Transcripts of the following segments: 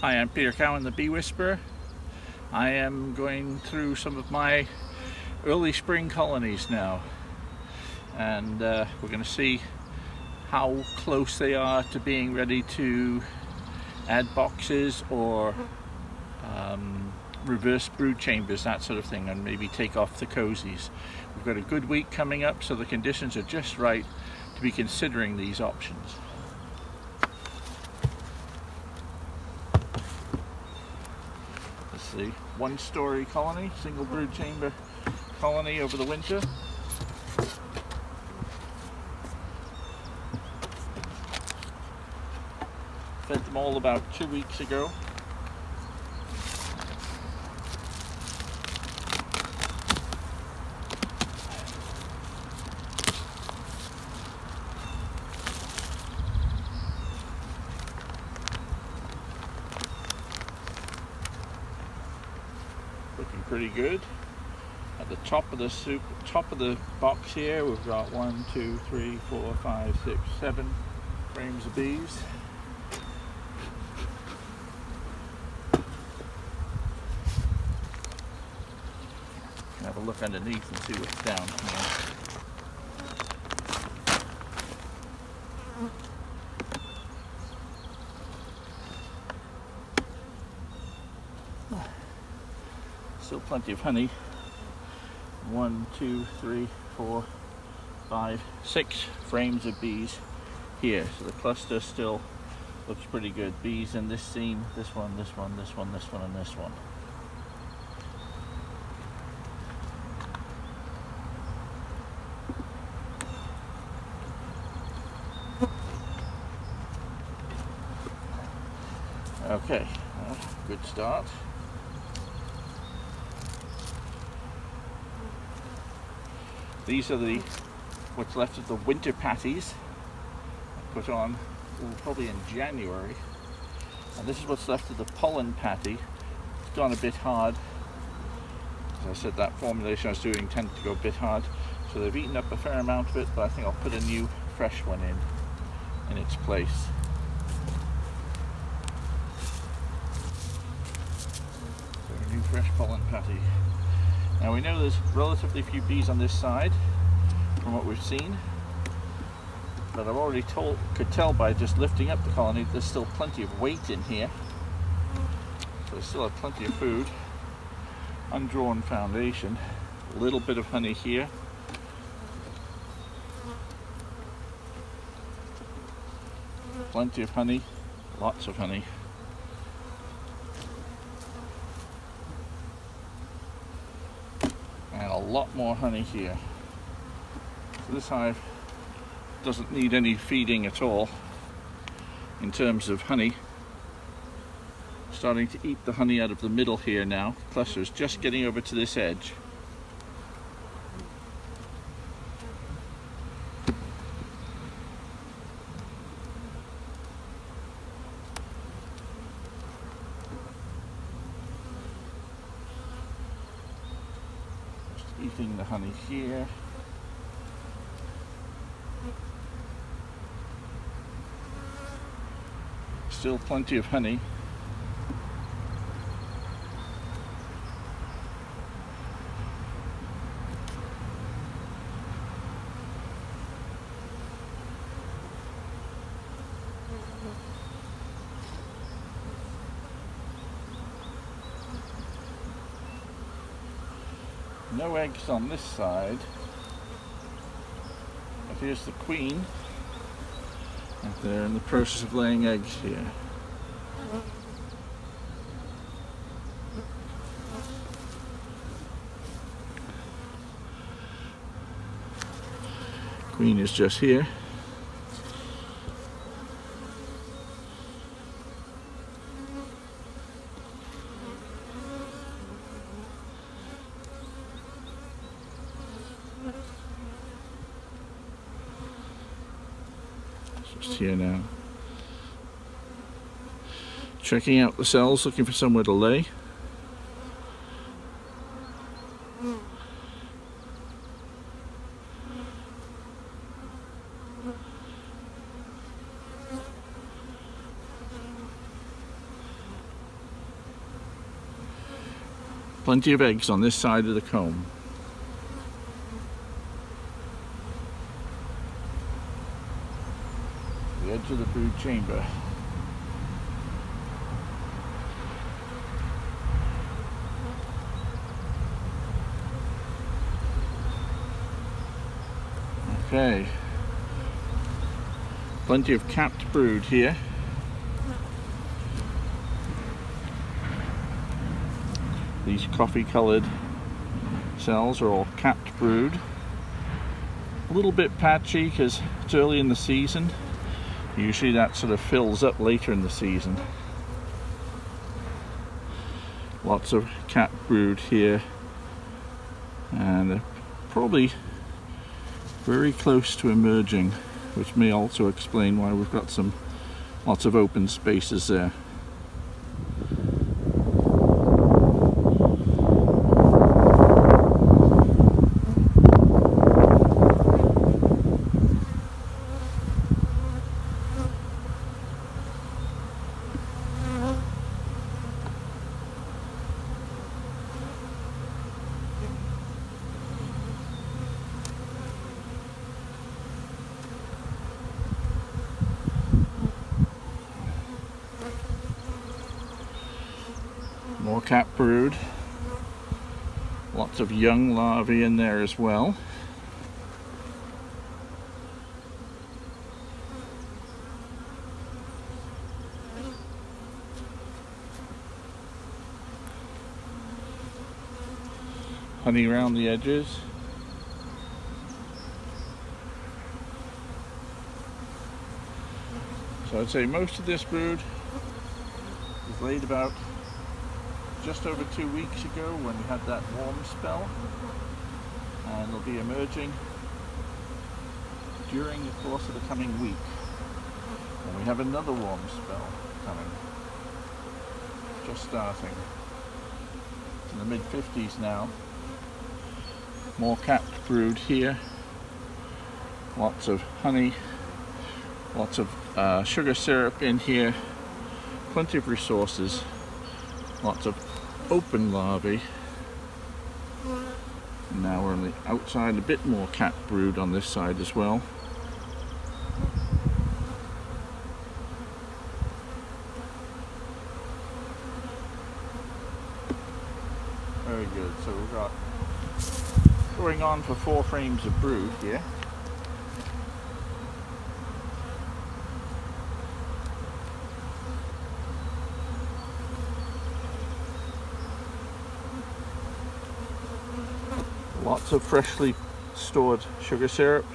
Hi, I'm Peter Cowan, the Bee Whisperer. I am going through some of my early spring colonies now, and we're going to see how close they are to being ready to add boxes or reverse brood chambers, that sort of thing, and maybe take off the cozies. We've got a good week coming up, so the conditions are just right to be considering these options. This is a one-story colony, single brood chamber colony over the winter. Fed them all about 2 weeks ago. Looking pretty good. At the top of the box here, we've got 1, 2, 3, 4, 5, 6, 7 frames of bees. Have a look underneath and see what's down here. Still plenty of honey. 1, 2, 3, 4, 5, 6 frames of bees here. So the cluster still looks pretty good. Bees in this seam, this one, this one, this one, this one, and this one. Okay, good start. These are what's left of the winter patties I put on probably in January. And this is what's left of the pollen patty. It's gone a bit hard. As I said, that formulation I was doing tended to go a bit hard. So they've eaten up a fair amount of it, but I think I'll put a new fresh one in its place. So a new fresh pollen patty. Now we know there's relatively few bees on this side from what we've seen, but I've already could tell by just lifting up the colony there's still plenty of weight in here. So they still have plenty of food. Undrawn foundation, a little bit of honey here. Plenty of honey, lots of honey. And a lot more honey here. So this hive doesn't need any feeding at all in terms of honey. Starting to eat the honey out of the middle here now. Cluster is just getting over to this edge. Eating the honey here. Still plenty of honey. No eggs on this side. But here's the queen. And they're in the process of laying eggs here. Queen is just here. Just here now. Checking out the cells, looking for somewhere to lay. Plenty of eggs on this side of the comb. The edge of the brood chamber. Okay, plenty of capped brood here. These coffee colored cells are all capped brood. A little bit patchy because it's early in the season. Usually that sort of fills up later in the season. Lots of capped brood here, and they're probably very close to emerging, which may also explain why we've got lots of open spaces there. More capped brood. Lots of young larvae in there as well. Honey around the edges. So I'd say most of this brood was laid about just over 2 weeks ago when we had that warm spell, and they'll be emerging during the course of the coming week. And we have another warm spell coming, just starting. It's in the mid-50s now. More capped brood here. Lots of honey, lots of sugar syrup in here, plenty of resources, lots of open larvae. Now we're on the outside, a bit more capped brood on this side as well. Very good. So we've got going on for 4 frames of brood here. Lots of freshly stored sugar syrup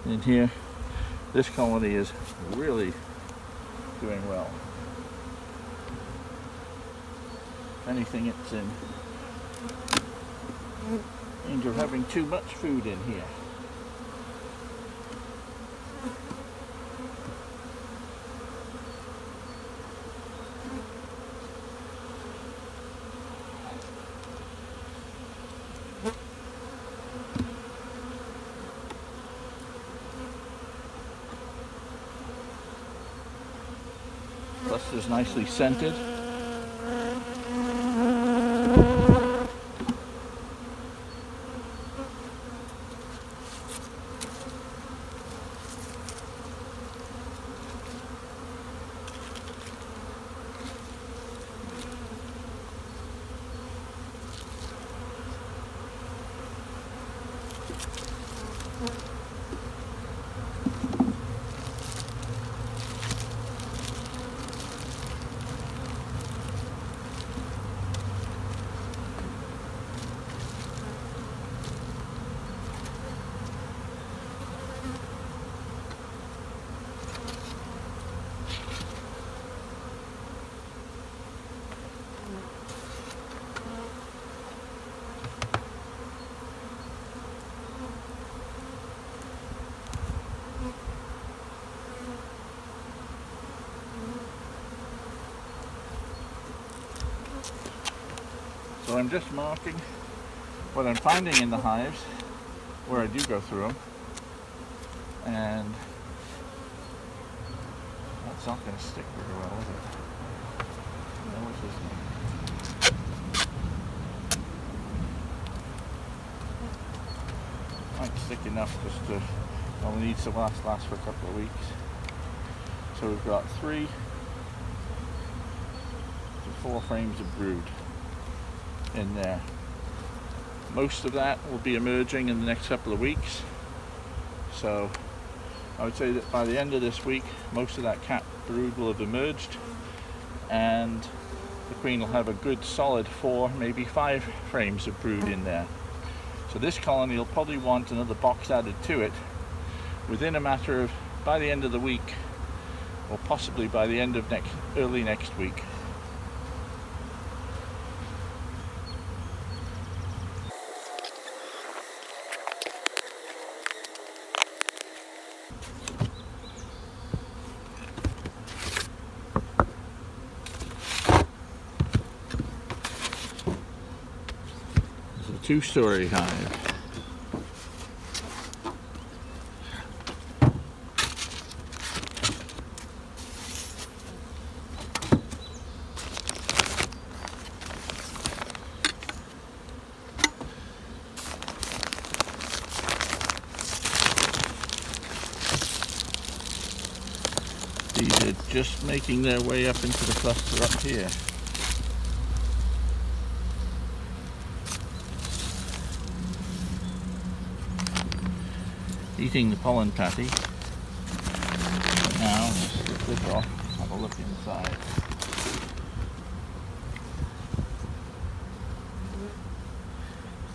in here. This colony is really doing well. If anything, it's in danger of having too much food in here. Cluster's nicely scented. So I'm just marking what I'm finding in the hives where I do go through them, and that's not going to stick very well, is it? know what's his name. Might stick enough just to, only needs to last for a couple of weeks. So we've got 3 to 4 frames of brood in there. Most of that will be emerging in the next couple of weeks. So I would say that by the end of this week, most of that capped brood will have emerged, and the queen will have a good solid 4, maybe 5 frames of brood in there. So this colony will probably want another box added to it within a matter of, by the end of the week, or possibly by the end of early next week. It's a 2-story hive. These are just making their way up into the cluster up here. Eating the pollen patty. But now, let's slip this off, have a look inside.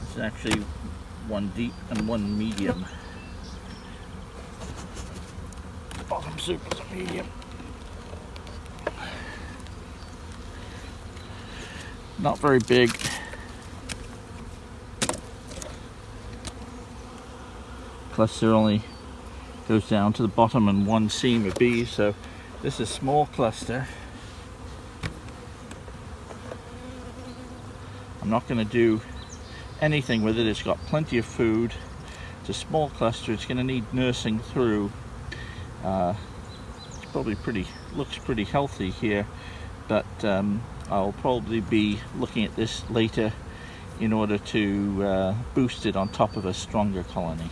It's actually 1 deep and 1 medium. Bottom soup is a medium. Not very big. Cluster only goes down to the bottom and 1 seam of bees, so this is a small cluster. I'm not going to do anything with it. It's got plenty of food. It's a small cluster. It's going to need nursing through. It's probably looks pretty healthy here, but I'll probably be looking at this later in order to boost it on top of a stronger colony.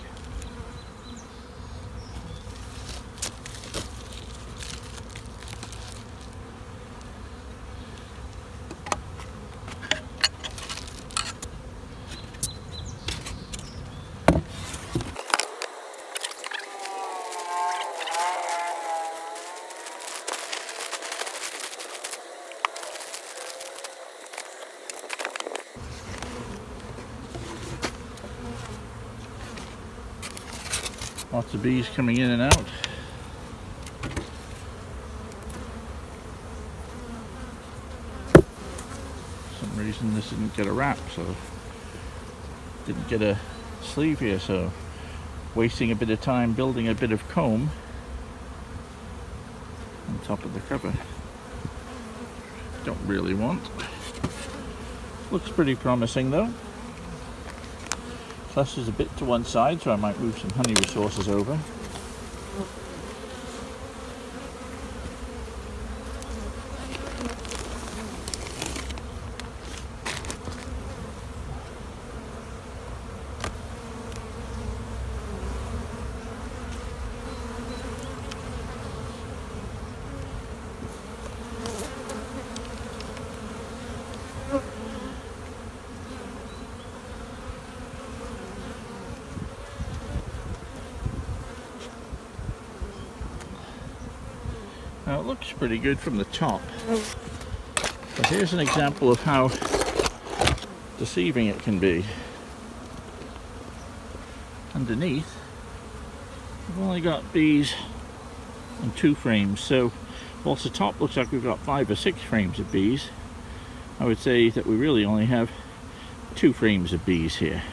Lots of bees coming in and out. For some reason this didn't get a wrap, so didn't get a sleeve here, so wasting a bit of time building a bit of comb on top of the cover. Don't really want. Looks pretty promising though. Cluster's a bit to one side, so I might move some honey resources over. Now it looks pretty good from the top, but here's an example of how deceiving it can be. Underneath, we've only got bees in 2 frames, so whilst the top looks like we've got 5 or 6 frames of bees, I would say that we really only have 2 frames of bees here.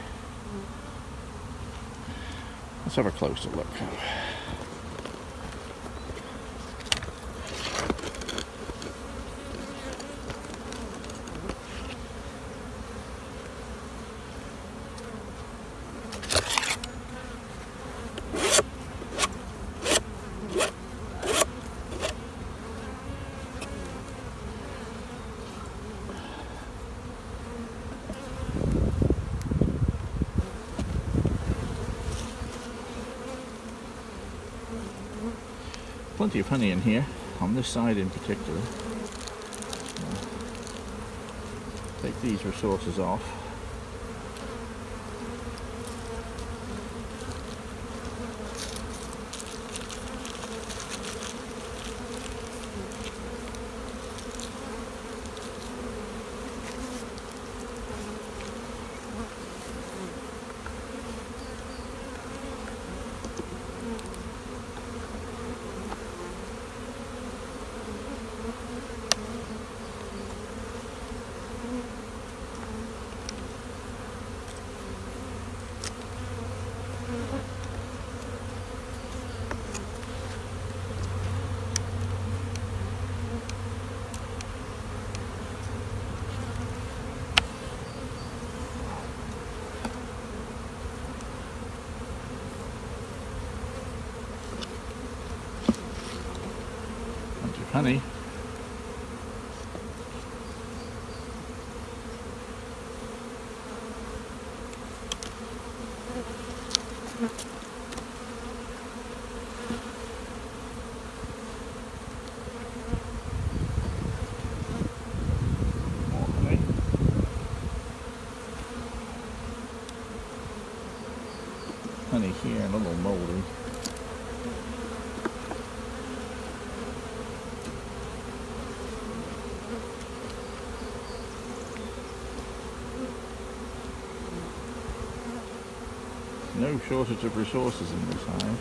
Let's have a closer look. plenty of honey in here, on this side in particular. Take these resources off. Bunch of honey. More honey. Honey here, a little moldy. No shortage of resources in this hive.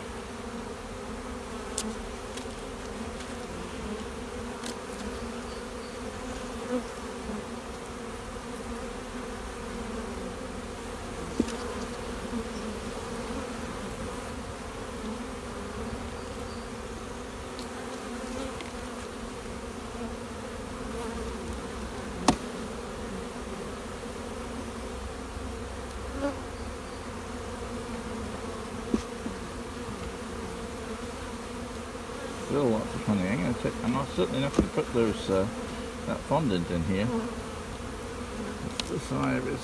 Still lots of honey. I'm certainly not going to put those that fondant in here. This hive is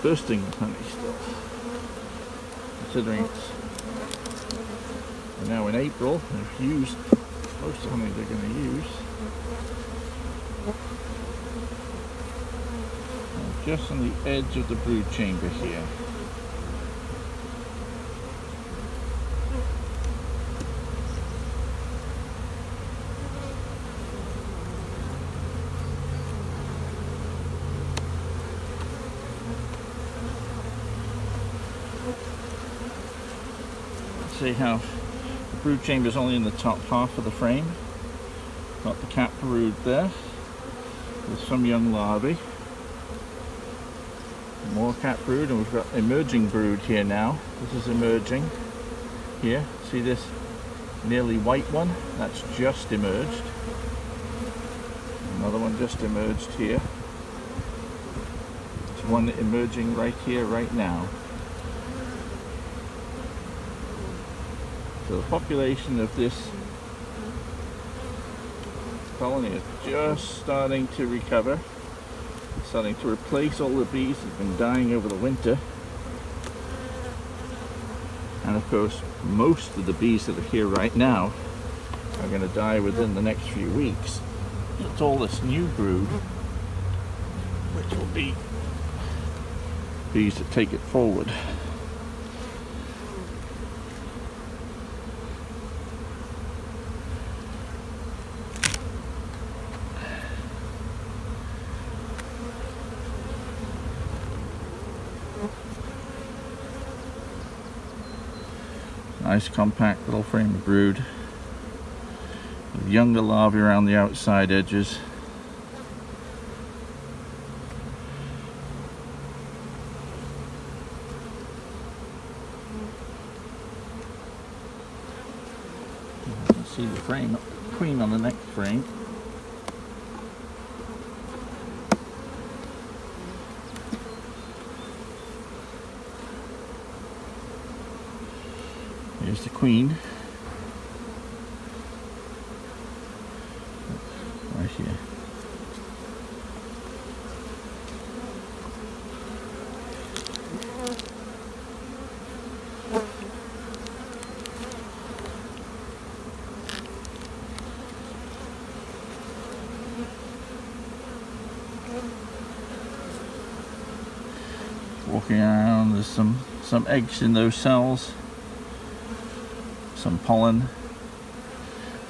bursting with honey still. Considering we're now in April, they've used most of the honey they're going to use. Just on the edge of the brood chamber here. See how the brood chamber is only in the top half of the frame. Got the cap brood there with some young larvae. More cap brood, and we've got emerging brood here now. This is emerging here. See this nearly white one? That's just emerged. Another one just emerged here. There's one emerging right here, right now. So the population of this colony is just starting to recover. It's starting to replace all the bees that have been dying over the winter. And of course, most of the bees that are here right now are going to die within the next few weeks. It's all this new brood, which will be bees that take it forward. Nice compact little frame of brood with younger larvae around the outside edges. You can see the frame, queen on the next frame. Here's the queen, right here. looking around, there's some eggs in those cells, some pollen,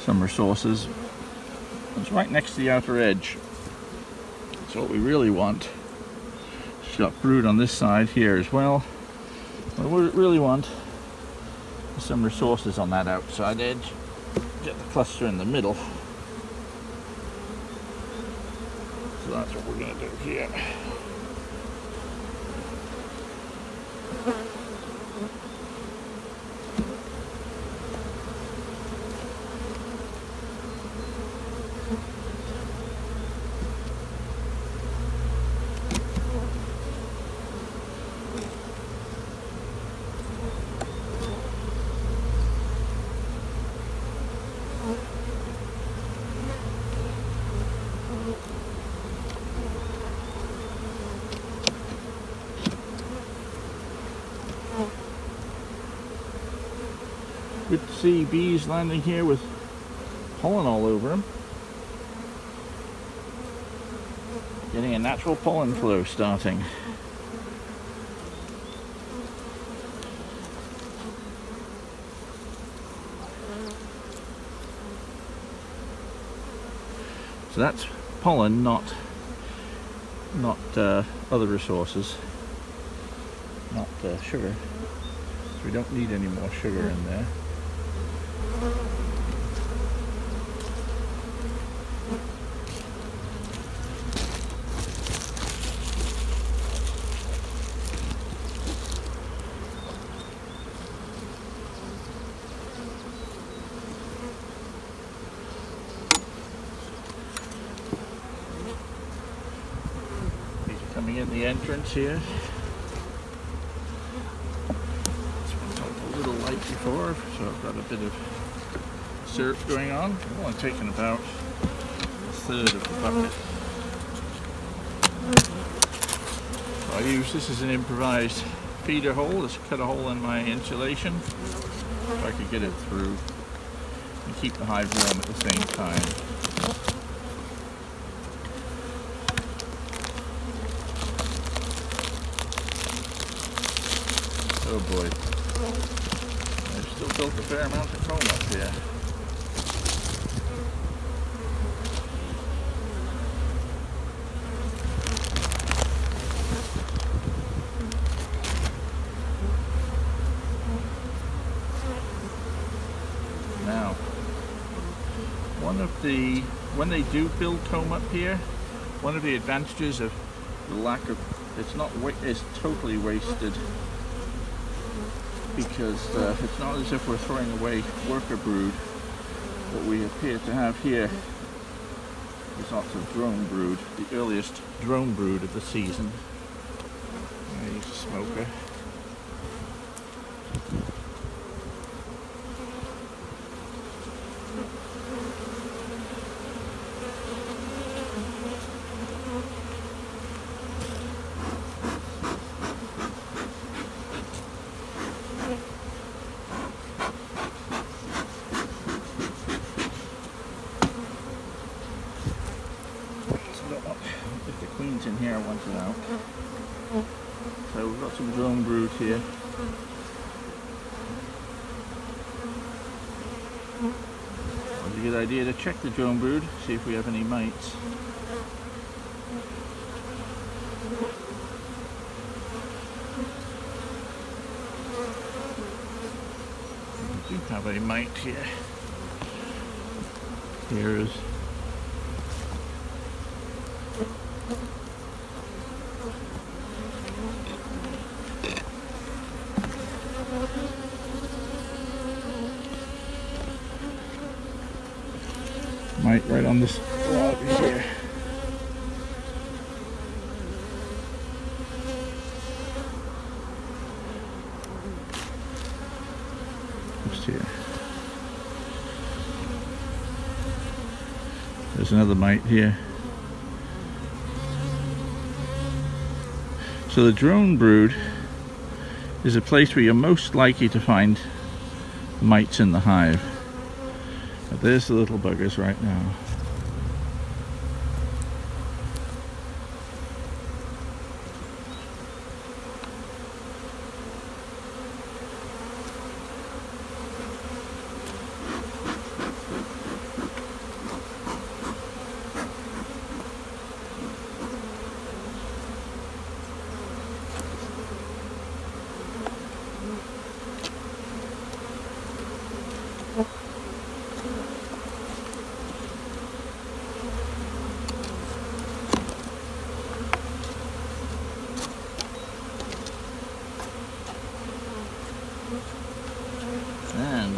some resources. It's right next to the outer edge. So what we really want, she's got brood on this side here as well. What we really want is some resources on that outside edge. Get the cluster in the middle. So that's what we're going to do here. Good to see bees landing here with pollen all over them. Getting a natural pollen flow starting. So that's pollen, not other resources, not sugar. So we don't need any more sugar in there. These are coming in the entrance here. This one's a little light before, so I've got a bit of syrup going on. I've only taken about a third of the bucket. So I use this as an improvised feeder hole. Just cut a hole in my insulation so I could get it through and keep the hive warm at the same time. Oh boy. I've still built a fair amount of comb up here. Now, when they do build comb up here, one of the advantages of the lack of, it's totally wasted, because it's not as if we're throwing away worker brood. What we appear to have here is lots of drone brood, the earliest drone brood of the season. There's a smoker. If the queen's in here, I want it out. So we've got some drone brood here. It's a good idea to check the drone brood, see if we have any mites. We do have a mite here. Here is mite right on this log here. Just here. There's another mite here. So the drone brood is a place where you're most likely to find mites in the hive. But there's the little buggers right now.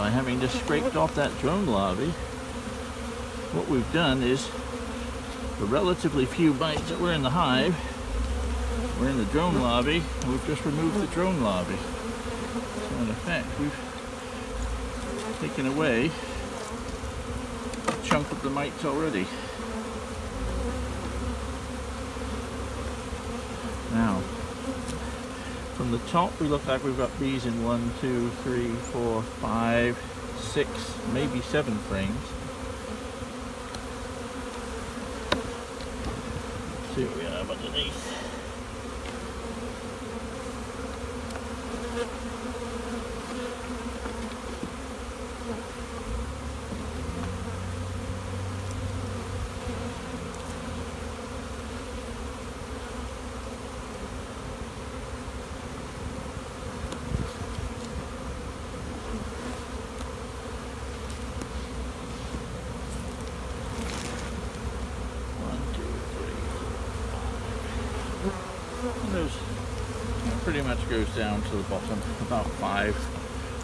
by having just scraped off that drone larvae. What we've done is the relatively few bites that were in the hive were in the drone larvae, and we've just removed the drone larvae. So in effect, we've taken away a chunk of the mites already. Now, from the top we look like we've got bees in 1, 2, 3, 4, 5, 6, maybe 7 frames. Let's see what we have underneath. Pretty much goes down to the bottom, about 5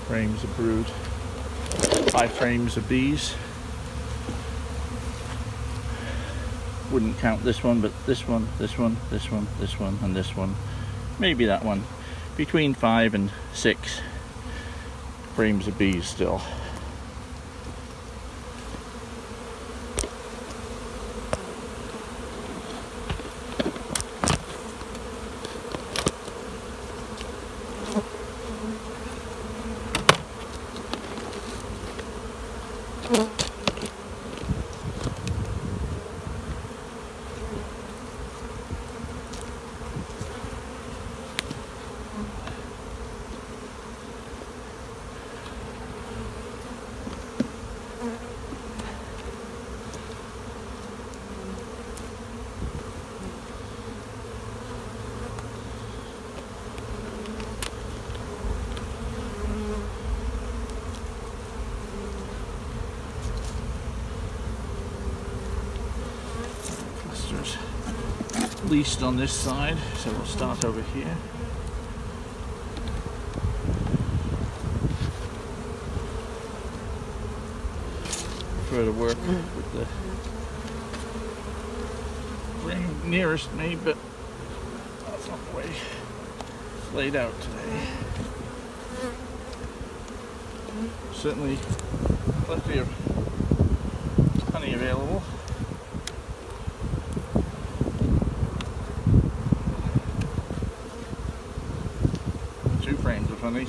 frames of brood, 5 frames of bees. Wouldn't count this one, but this one, this one, this one, this one, and this one, maybe that one. Between 5 and 6 frames of bees still. Least on this side, so we'll start over here. Prefer to work with the frame nearest me, but that's not the way it's laid out today. Certainly plenty of honey available. Frames of honey.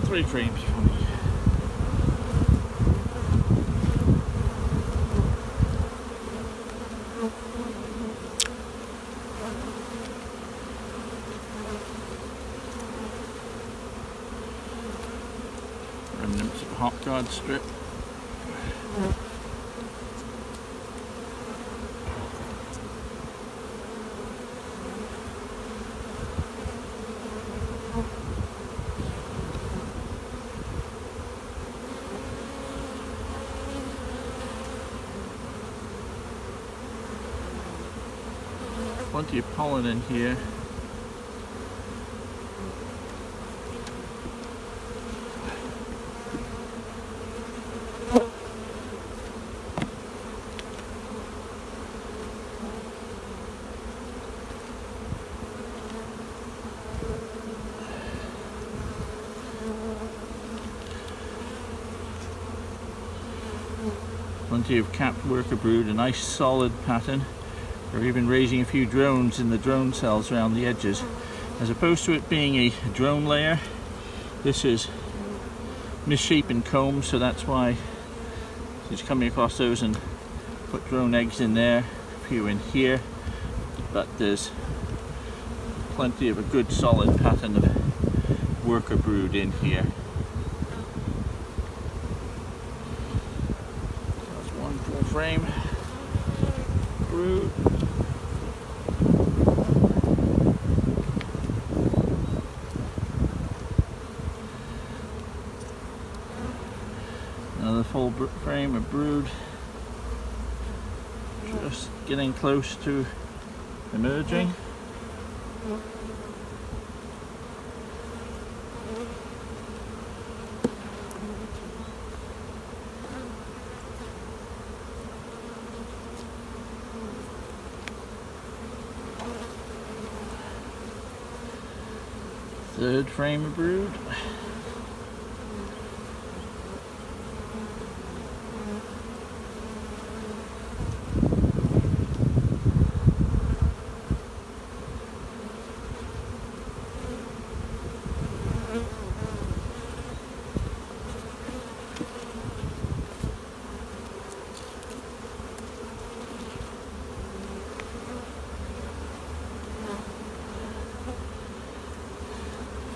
3 frames of honey. Remnants of a hot guard strip. Plenty of pollen in here. Plenty of capped worker brood, a nice solid pattern. We're even raising a few drones in the drone cells around the edges. As opposed to it being a drone layer, this is misshapen comb, so that's why it's coming across those and put drone eggs in there, a few in here, but there's plenty of a good solid pattern of worker brood in here. So that's 1 full frame brood. Another full frame of brood, just getting close to emerging. Third frame of brood.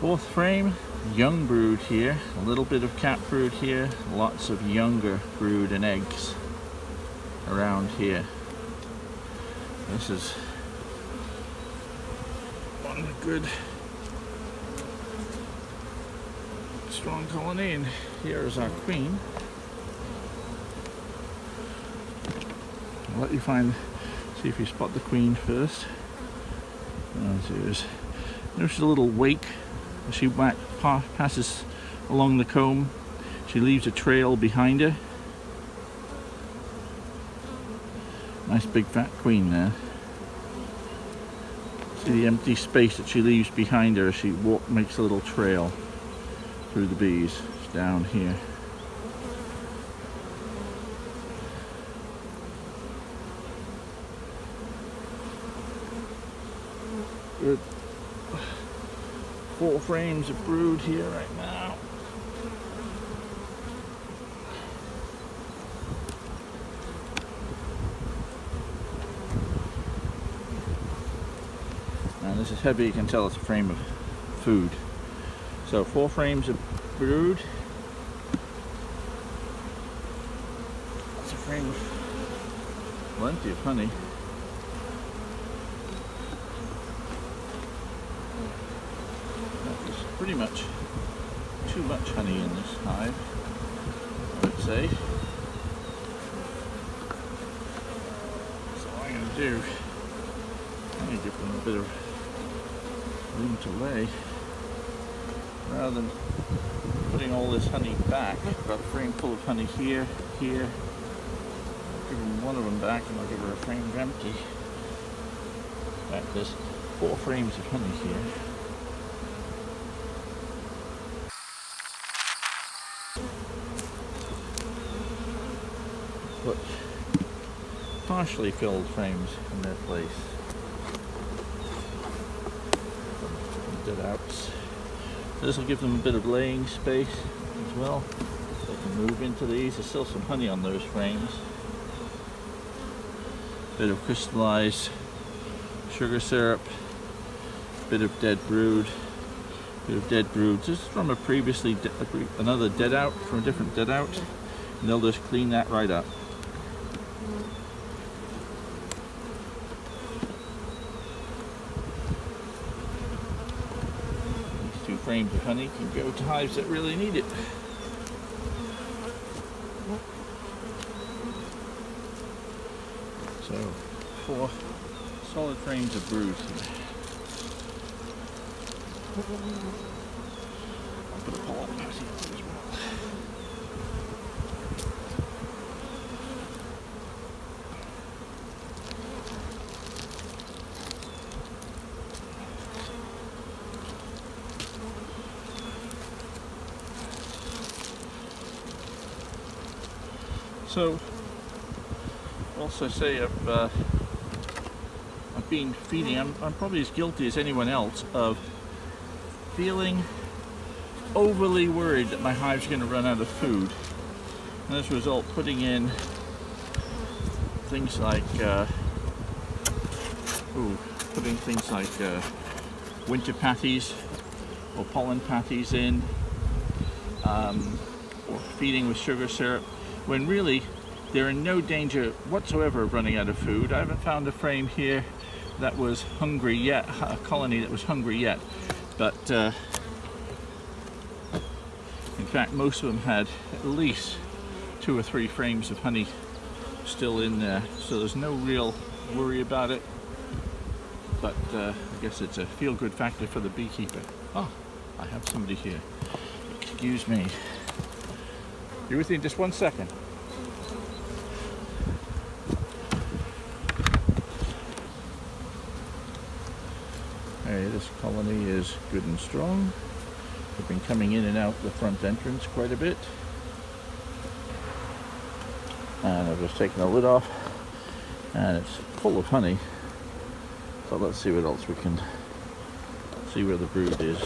Fourth frame, young brood here, a little bit of cap brood here, lots of younger brood and eggs around here. This is one good strong colony, and here is our queen. I'll let you see if you spot the queen first. Notice a little wake. As she passes along the comb, she leaves a trail behind her. Nice big fat queen there. See the empty space that she leaves behind her as she makes a little trail through the bees. It's down here. Good. 4 frames of brood here right now. And this is heavy, you can tell it's a frame of food. So 4 frames of brood. That's a frame of plenty of honey. Pretty much too much honey in this hive, I would say. So what I'm going to do, I'm going to give them a bit of room to lay. Rather than putting all this honey back, I've got a frame full of honey here, here. I'll give them one of them back and I'll give her a frame empty. In fact, there's 4 frames of honey here. Put partially filled frames in their place. Dead outs. This will give them a bit of laying space as well. They can move into these. There's still some honey on those frames. Bit of crystallized sugar syrup. Bit of dead brood. Bit of dead brood. This is from another dead out, from a different dead out. And they'll just clean that right up. These 2 frames of honey can go to hives that really need it. So 4 solid frames of brood here. I'll put a pollen patty on as well. So, I'll also say I've been feeding, I'm probably as guilty as anyone else of feeling overly worried that my hive's going to run out of food. And as a result, putting in things like winter patties or pollen patties in, or feeding with sugar syrup, when really they're in no danger whatsoever of running out of food. I haven't found a frame here that was hungry yet, a colony that was hungry yet, but in fact most of them had at least 2 or 3 frames of honey still in there, so there's no real worry about it. but I guess it's a feel-good factor for the beekeeper. Oh, I have somebody here. Excuse me. Be with you in just 1 second. Hey, this colony is good and strong. They've been coming in and out the front entrance quite a bit. And I've just taken the lid off, and it's full of honey. So let's see what else we can see where the brood is.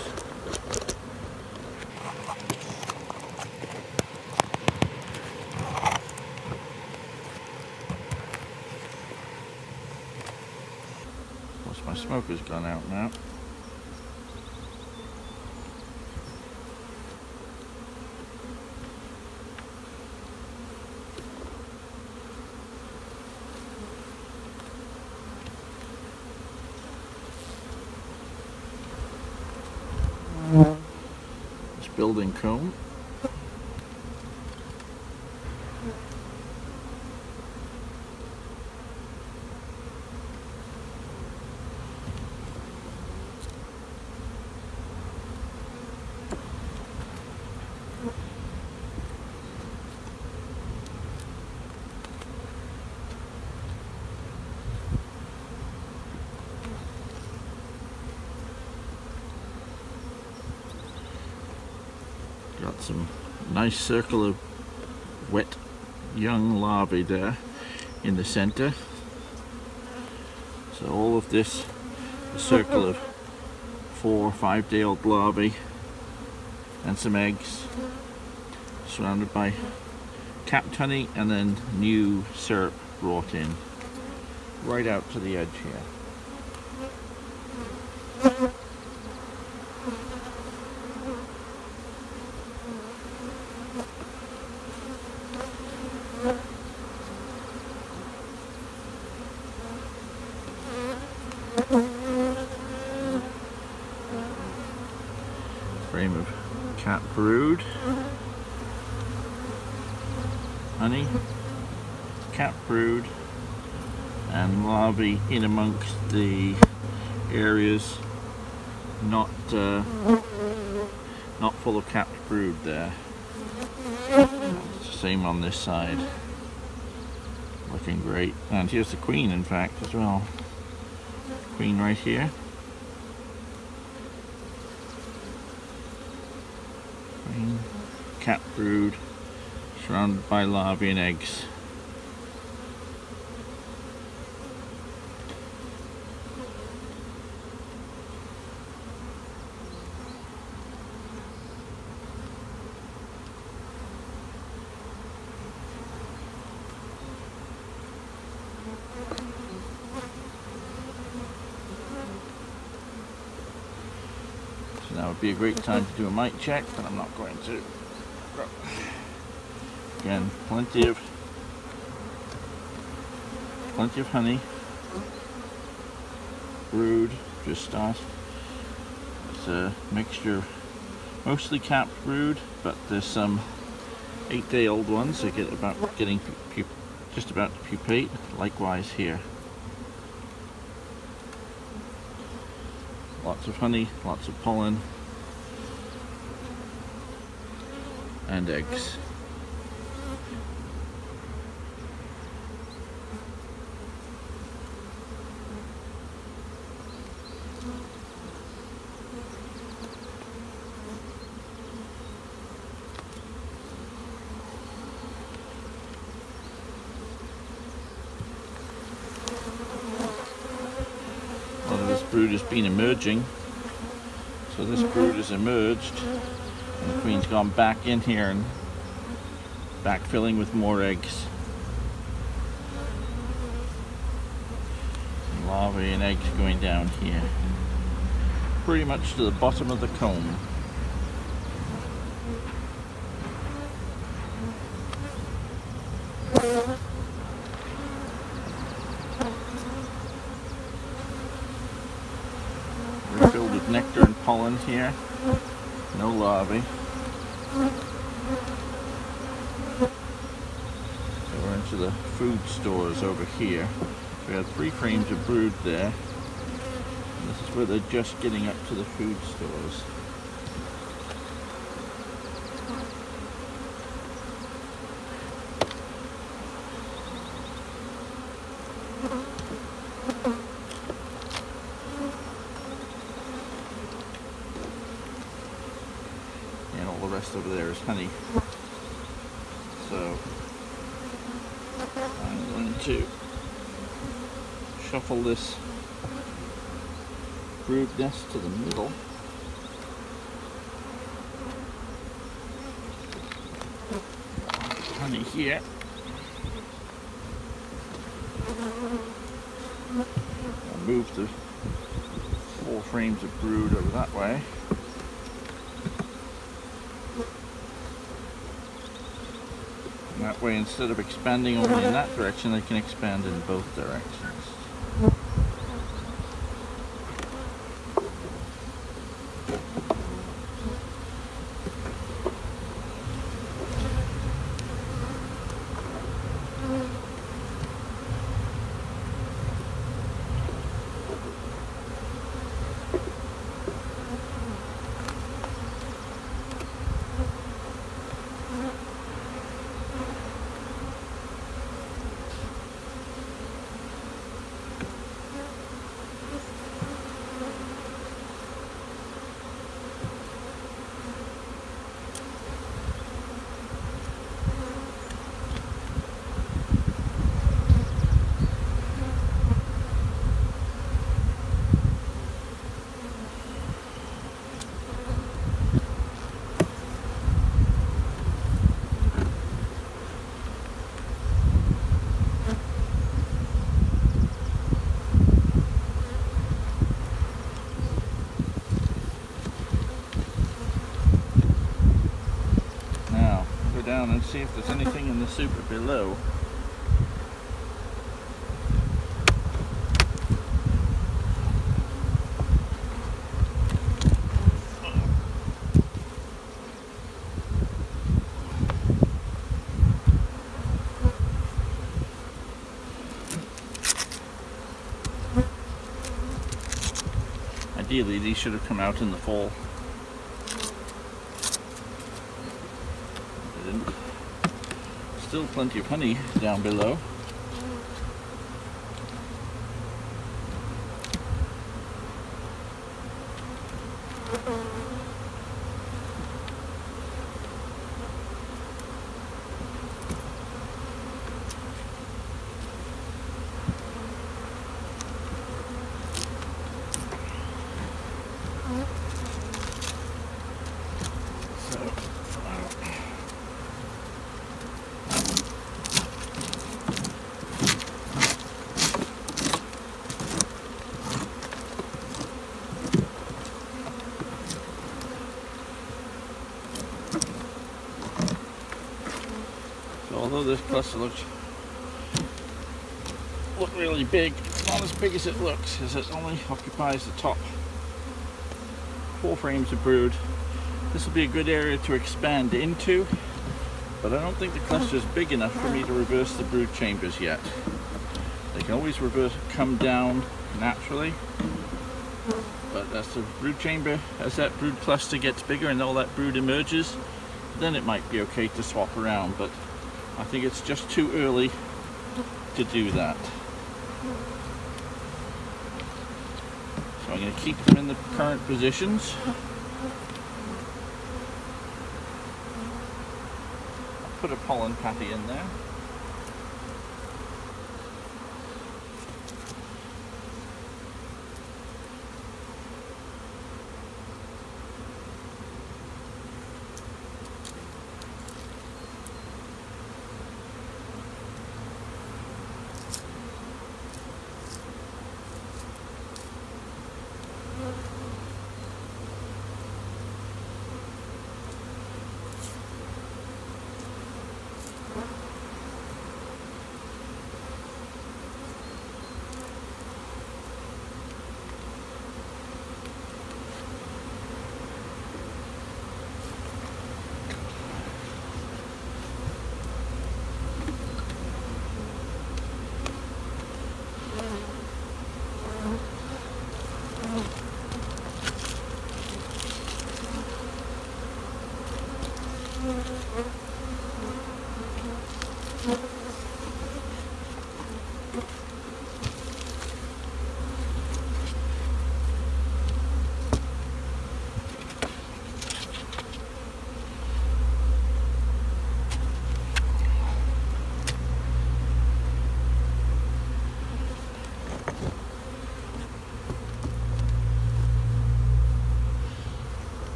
Plus my smoker's gone out now. This building comb. Got some nice circle of wet young larvae there in the center. So all of this, a circle of 4 or 5 day old larvae and some eggs, surrounded by capped honey and then new syrup brought in right out to the edge here. Frame of cat brood, honey, cat brood, and larvae in amongst the areas not full of capped brood there. It's the same on this side. Looking great. And here's the queen, in fact, as well. Queen right here. Queen, cat brood, surrounded by larvae and eggs. So now would be a great time to do a mite check, but I'm not going to. Again, plenty of honey, brood, just start. It's a mixture of mostly capped brood, but there's some 8-day-old ones that getting just about to pupate. Likewise here. Lots of honey, lots of pollen, and eggs. A lot of this brood has been emerging, so this brood has emerged, and the queen's gone back in here and backfilling with more eggs. Some larvae and eggs going down here, pretty much to the bottom of the comb. We're filled with nectar and pollen here, no larvae. So we're into the food stores over here. We have 3 frames of brood there. And this is where they're just getting up to the food stores. And all the rest over there is honey. So I'm going to shuffle this brood nest to the middle. Honey here. I'll move the 4 frames of brood over that way. And that way, instead of expanding only in that direction, they can expand in both directions. Down and see if there's anything in the super below. Ideally, these should have come out in the fall. Still plenty of honey down below. Although this cluster looks really big, it's not as big as it looks, as it only occupies the top 4 frames of brood. This will be a good area to expand into, but I don't think the cluster is big enough for me to reverse the brood chambers yet. They can always come down naturally, but as the brood chamber, as that brood cluster gets bigger and all that brood emerges, then it might be okay to swap around, but I think it's just too early to do that. So I'm going to keep them in the current positions. I'll put a pollen patty in there.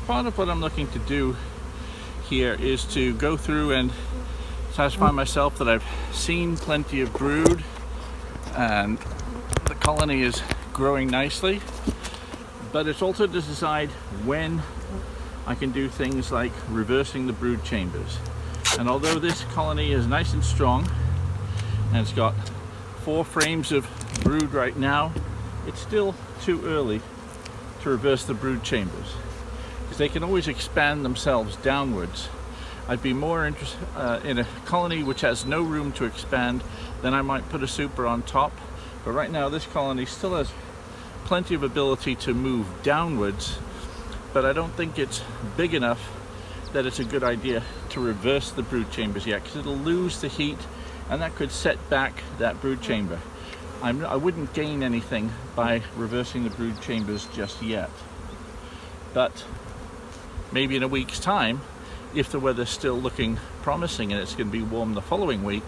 part of what I'm looking to do here is to go through and satisfy myself that I've seen plenty of brood and the colony is growing nicely, but it's also to decide when I can do things like reversing the brood chambers. And although this colony is nice and strong and it's got 4 frames of brood right now, it's still too early to reverse the brood chambers because they can always expand themselves downwards. I'd be more interested in a colony which has no room to expand. Then I might put a super on top, but right now this colony still has plenty of ability to move downwards, but I don't think it's big enough that it's a good idea to reverse the brood chambers yet, because it'll lose the heat and that could set back that brood chamber. I wouldn't gain anything by reversing the brood chambers just yet, but maybe in a week's time, if the weather's still looking promising and it's going to be warm the following week,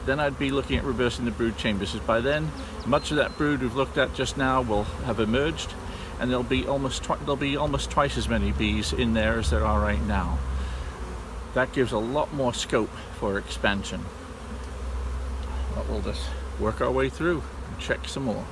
then I'd be looking at reversing the brood chambers, because by then much of that brood we've looked at just now will have emerged, and there'll be almost twice as many bees in there as there are right now. That gives a lot more scope for expansion. But we'll just work our way through and check some more.